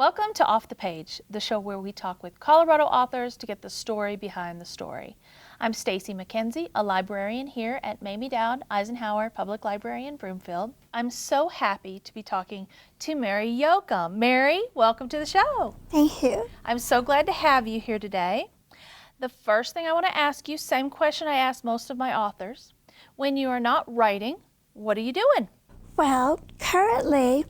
Welcome to Off the Page, the show where we talk with Colorado authors to get the story behind the story. I'm Stacy McKenzie, a librarian here at Mamie Dowd Eisenhower Public Library in Broomfield. I'm so happy to be talking to Mary Yoakum. Mary, welcome to the show. Thank you. I'm so glad to have you here today. The first thing I want to ask you, same question I ask most of my authors. When you are not writing, what are you doing? Well, currently,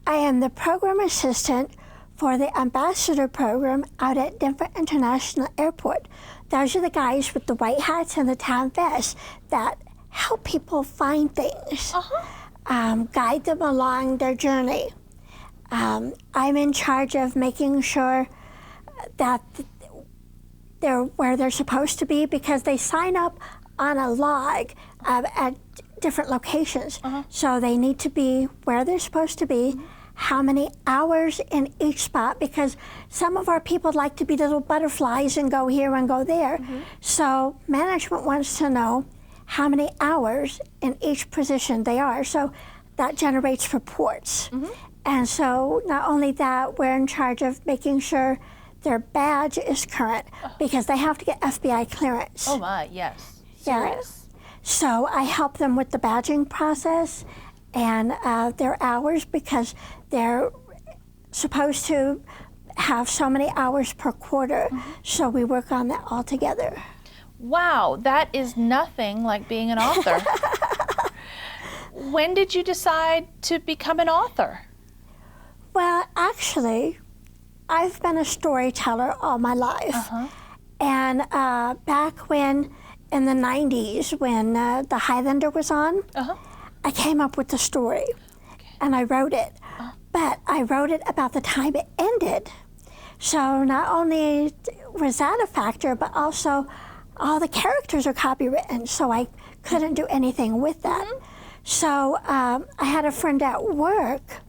I am the program assistant for the ambassador program out at Denver International Airport. Those are the guys with the white hats and the tan vests that help people find things, guide them along their journey. I'm in charge of making sure that they're where they're supposed to be because they sign up on a log at different locations. So they need to be where they're supposed to be, how many hours in each spot, because some of our people like to be little butterflies and go here and go there. So management wants to know how many hours in each position they are. So that generates reports. And so not only that, we're in charge of making sure their badge is current because they have to get FBI clearance. Oh my, yes. Yes. So I help them with the badging process and their hours because they're supposed to have so many hours per quarter. So we work on that all together. Wow, that is nothing like being an author. When did you decide to become an author? Well, actually, I've been a storyteller all my life. And back when, in the 90s, when the Highlander was on, I came up with the story and I wrote it. But I wrote it about the time it ended. So not only was that a factor, but also all the characters are copywritten, so I couldn't do anything with that. So I had a friend at work.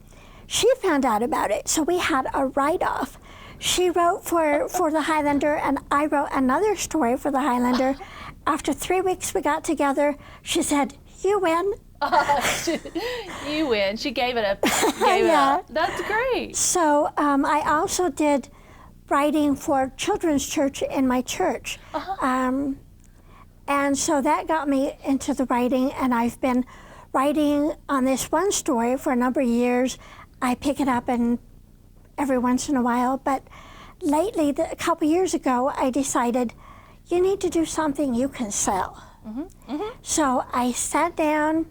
She found out about it, so we had a write-off. She wrote for the Highlander, and I wrote another story for the Highlander. After 3 weeks we got together, she said, "You win." You win. She gave it up. That's great. So I also did writing for children's church in my church. And so that got me into the writing, and I've been writing on this one story for a number of years. I pick it up and every once in a while, but lately, a couple years ago, I decided you need to do something you can sell. So I sat down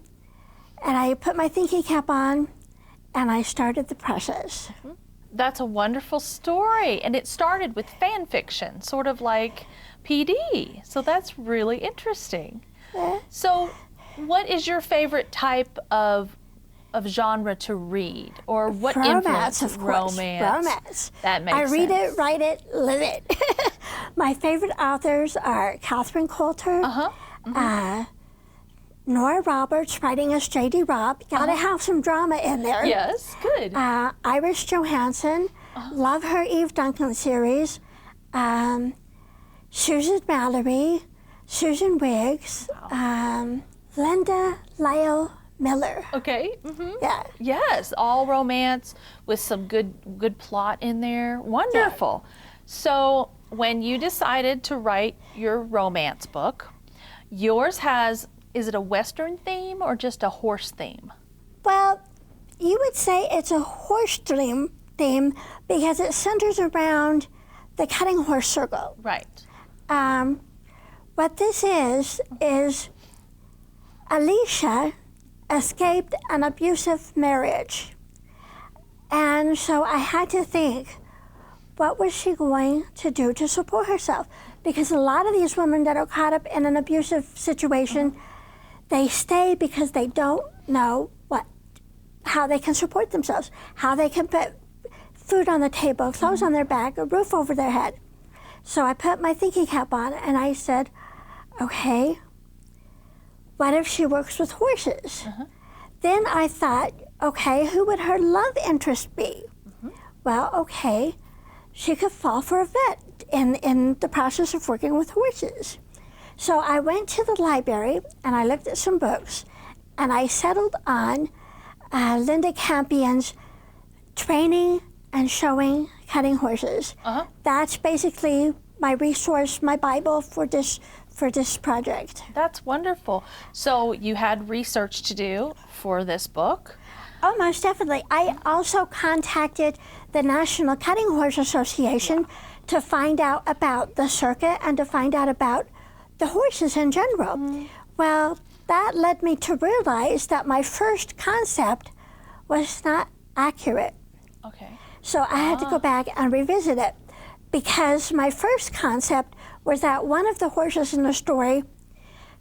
and I put my thinking cap on and I started the process. That's a wonderful story, and it started with fan fiction, sort of like PD. So that's really interesting. So what is your favorite type of genre to read, or what Romance, influences of course. Romance? That makes sense. I read it, write it, live it. My favorite authors are Catherine Coulter, Nora Roberts, writing as J.D. Robb. Gotta have some drama in there. Yes, good. Iris Johansson, love her Eve Duncan series. Susan Mallory, Susan Wiggs, Linda Lyle Miller. Okay. Yeah. Yes, all romance with some good plot in there. Wonderful. So when you decided to write your romance book, yours is it a Western theme or just a horse theme? Well, you would say it's a horse theme because it centers around the cutting horse circle. Right. What this is Alicia escaped an abusive marriage. And so I had to think, what was she going to do to support herself? Because a lot of these women that are caught up in an abusive situation, they stay because they don't know how they can support themselves, how they can put food on the table, clothes on their back, a roof over their head. So I put my thinking cap on and I said, okay, what if she works with horses? Then I thought, okay, who would her love interest be? Well, okay, she could fall for a vet in the process of working with horses. So I went to the library and I looked at some books and I settled on Linda Campion's Training and showing cutting horses. That's basically my resource, my Bible for this project. That's wonderful. So you had research to do for this book? Oh, most definitely. I also contacted the National Cutting Horse Association to find out about the circuit and to find out about the horses in general. Well, that led me to realize that my first concept was not accurate. Okay. So I had to go back and revisit it, because my first concept was that one of the horses in the story,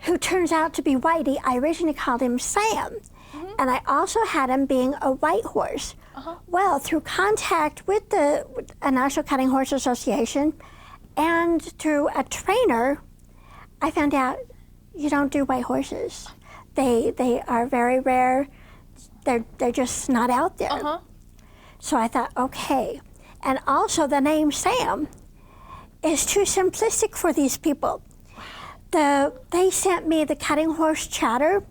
who turns out to be Whitey, I originally called him Sam. And I also had him being a white horse. Well, through contact with the National Cutting Horse Association and through a trainer, I found out you don't do white horses. They are very rare. They're just not out there. So I thought, okay. And also the name Sam is too simplistic for these people. They sent me the Cutting Horse Chatter,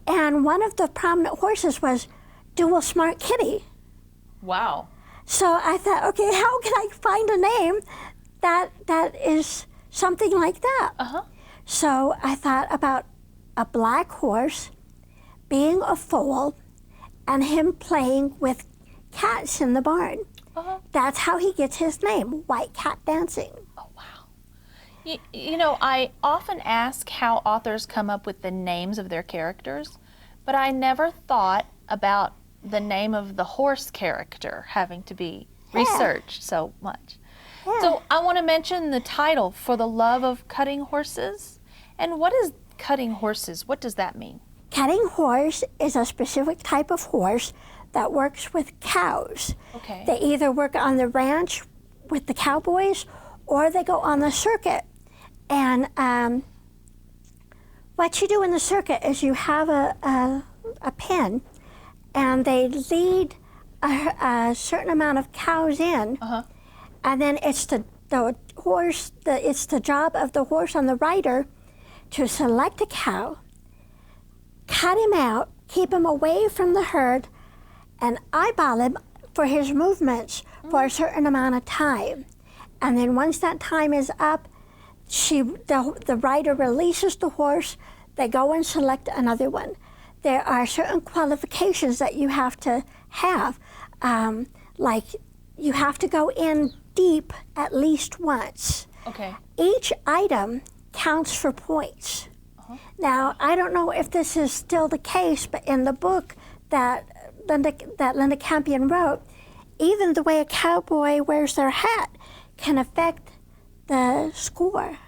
and one of the prominent horses was Dual Smart Kitty. Wow. So I thought, okay, how can I find a name that is something like that? So I thought about a black horse being a foal and him playing with cats in the barn. That's how he gets his name, White Cat Dancing. Oh, wow. You know, I often ask how authors come up with the names of their characters, but I never thought about the name of the horse character having to be researched so much. So I want to mention the title, For the Love of Cutting Horses. And what is cutting horses? What does that mean? Cutting horse is a specific type of horse that works with cows. Okay. They either work on the ranch with the cowboys or they go on the circuit. And what you do in the circuit is you have a pen, and they lead a certain amount of cows in, and then it's the horse. It's the job of the horse on the rider to select a cow, cut him out, keep him away from the herd, and eyeball him for his movements for a certain amount of time. And then once that time is up, the rider releases the horse. They go and select another one. There are certain qualifications that you have to have, like you have to go in deep at least once. Okay. Each item counts for points. Now, I don't know if this is still the case, but in the book that Linda Campion wrote, even the way a cowboy wears their hat can affect the score.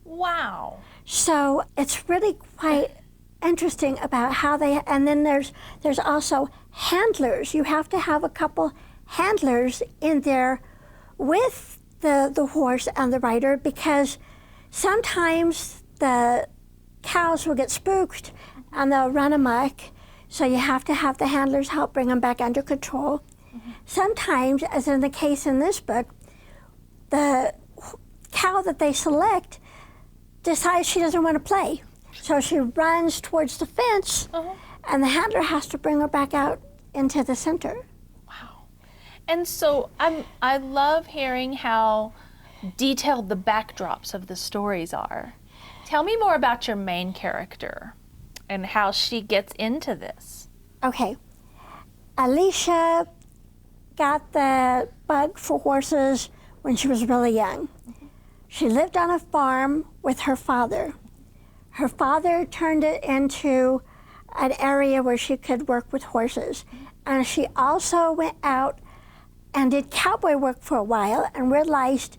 Wow. So it's really quite interesting about how they, and then there's also handlers. You have to have a couple handlers in there with the horse and the rider, because sometimes the cows will get spooked and they'll run amok. So you have to have the handlers help bring them back under control. Sometimes, as in the case in this book, the cow that they select decides she doesn't want to play. So she runs towards the fence, and the handler has to bring her back out into the center. Wow. And so I love hearing how detailed the backdrops of the stories are. Tell me more about your main character and how she gets into this. Okay. Alicia got the bug for horses when she was really young. She lived on a farm with her father. Her father turned it into an area where she could work with horses. And she also went out and did cowboy work for a while and realized,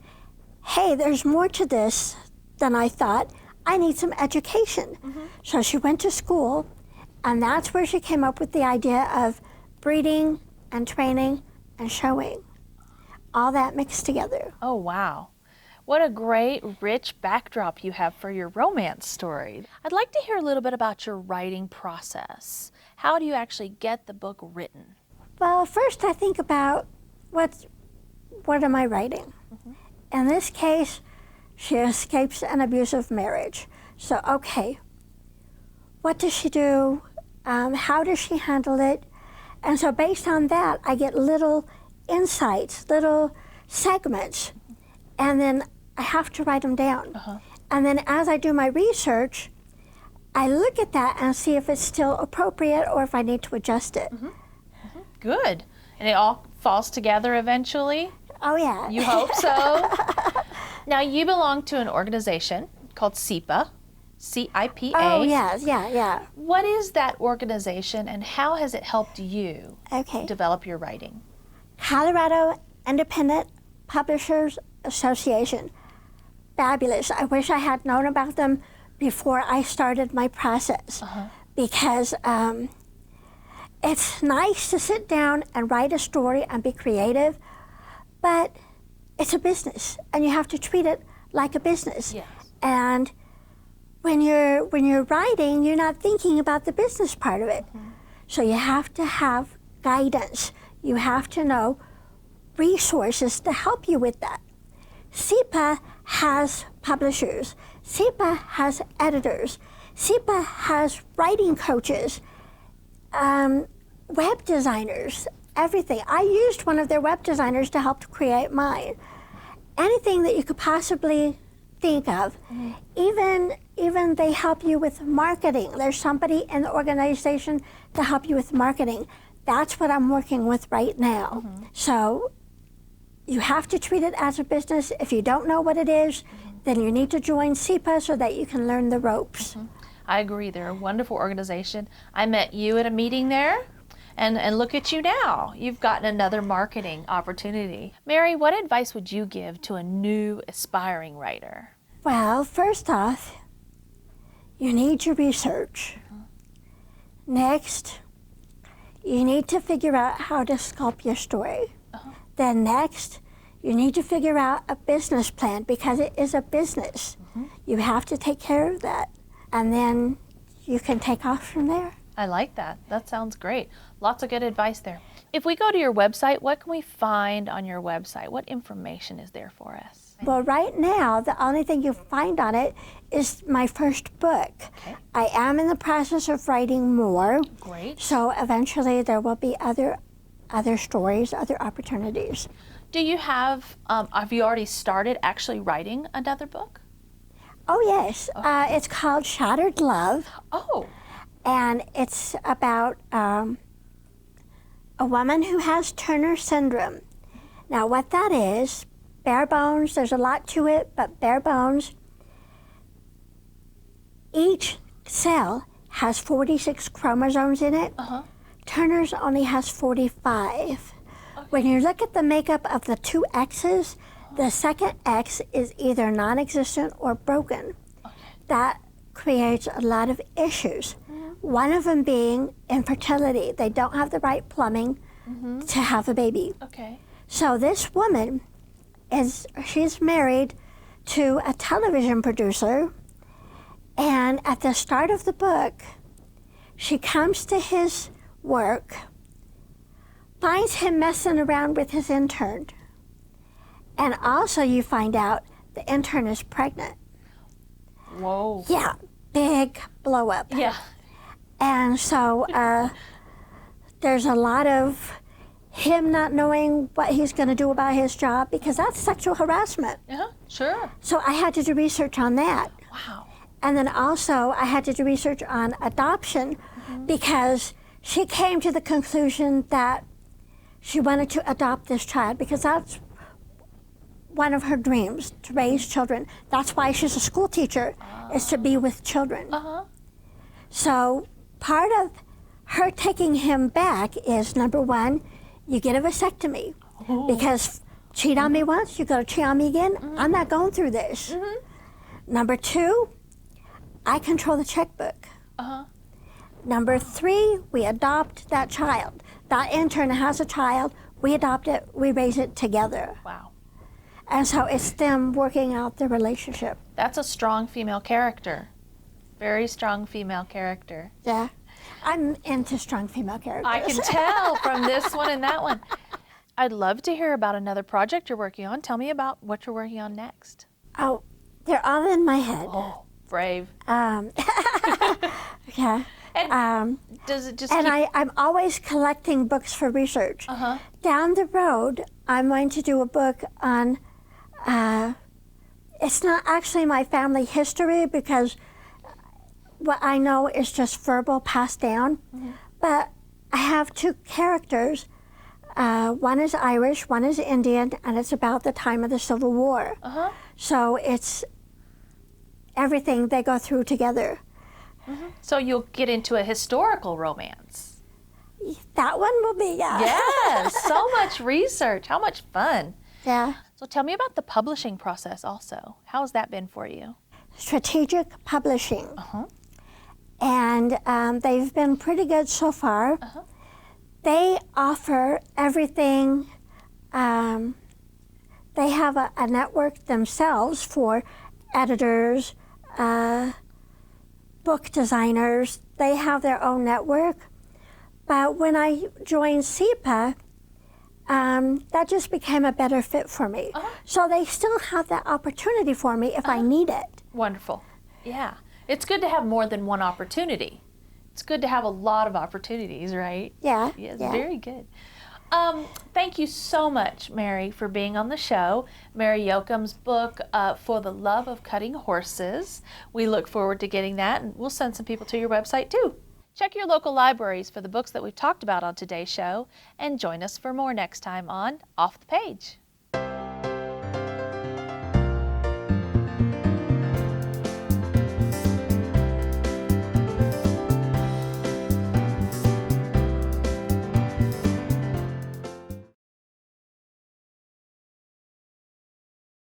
hey, there's more to this than I thought. I need some education. So she went to school, and that's where she came up with the idea of breeding and training and showing. All that mixed together. Oh, wow. What a great, rich backdrop you have for your romance story. I'd like to hear a little bit about your writing process. How do you actually get the book written? Well, first I think about what am I writing? In this case, she escapes an abusive marriage. So, okay, what does she do? How does she handle it? And so based on that, I get little insights, little segments, and then I have to write them down. And then as I do my research, I look at that and see if it's still appropriate or if I need to adjust it. Good. And it all falls together eventually? Oh, yeah. You hope so? Now, you belong to an organization called CIPA, C-I-P-A. Oh, yes, yeah. What is that organization and how has it helped you develop your writing? Colorado Independent Publishers Association. Fabulous. I wish I had known about them before I started my process because it's nice to sit down and write a story and be creative, but it's a business and you have to treat it like a business. Yes. And when you're writing, you're not thinking about the business part of it. So you have to have guidance. You have to know resources to help you with that. CIPA has publishers. CIPA has editors. CIPA has writing coaches, web designers, everything. I used one of their web designers to help create mine. Anything that you could possibly think of. Even they help you with marketing. There's somebody in the organization to help you with marketing. That's what I'm working with right now. So you have to treat it as a business. If you don't know what it is, then you need to join CIPA so that you can learn the ropes. I agree. They're a wonderful organization. I met you at a meeting there, and look at you now. You've gotten another marketing opportunity. Mary, what advice would you give to a new aspiring writer? Well, first off, you need your research. Next, you need to figure out how to sculpt your story. Then next, you need to figure out a business plan because it is a business. You have to take care of that. And then you can take off from there. I like that. That sounds great. Lots of good advice there. If we go to your website, what can we find on your website? What information is there for us? Well, right now, the only thing you find on it is my first book. I am in the process of writing more. Great. So eventually there will be other stories, other opportunities. Do you have you already started actually writing another book? Oh, yes. It's called Shattered Love. Oh. And it's about a woman who has Turner syndrome. Now, what that is, bare bones, there's a lot to it, but bare bones, each cell has 46 chromosomes in it. Turner's only has 45. When you look at the makeup of the two X's, the second X is either non-existent or broken. That creates a lot of issues. One of them being infertility. They don't have the right plumbing to have a baby. So this woman she's married to a television producer, and at the start of the book, she comes to his work, finds him messing around with his intern, and also you find out the intern is pregnant. Whoa. Yeah, big blow up. Yeah. And so there's a lot of him not knowing what he's going to do about his job because that's sexual harassment. Yeah, sure. So I had to do research on that. Wow. And then also I had to do research on adoption because she came to the conclusion that she wanted to adopt this child because that's one of her dreams, to raise children. That's why she's a school teacher, is to be with children. So part of her taking him back is, number one, you get a vasectomy because cheat on me once, you go to cheat on me again. I'm not going through this. Number two, I control the checkbook. Number three, we adopt that child. That intern has a child, we adopt it, we raise it together. Wow. And so it's them working out the relationship. That's a strong female character. Very strong female character. Yeah. I'm into strong female characters. I can tell from this one and that one. I'd love to hear about another project you're working on. Tell me about what you're working on next. Oh, they're all in my head. Oh, brave. Yeah. And does it just And keep... I'm always collecting books for research. Down the road, I'm going to do a book on, it's not actually my family history because what I know is just verbal passed down. But I have two characters. One is Irish, one is Indian, and it's about the time of the Civil War. So it's everything they go through together. So you'll get into a historical romance. That one will be, yeah. Yes, so much research. How much fun. Yeah. So tell me about the publishing process also. How has that been for you? Strategic publishing. And they've been pretty good so far. They offer everything. They have a network themselves for editors, book designers. They have their own network. But when I joined SEPA, that just became a better fit for me. So they still have that opportunity for me if I need it. Wonderful. Yeah. It's good to have more than one opportunity. It's good to have a lot of opportunities, right? Yeah. Yes, yeah. very good. Thank you so much, Mary, for being on the show. Mary Yoakum's book, For the Love of Cutting Horses. We look forward to getting that, and we'll send some people to your website too. Check your local libraries for the books that we've talked about on today's show, and join us for more next time on Off the Page.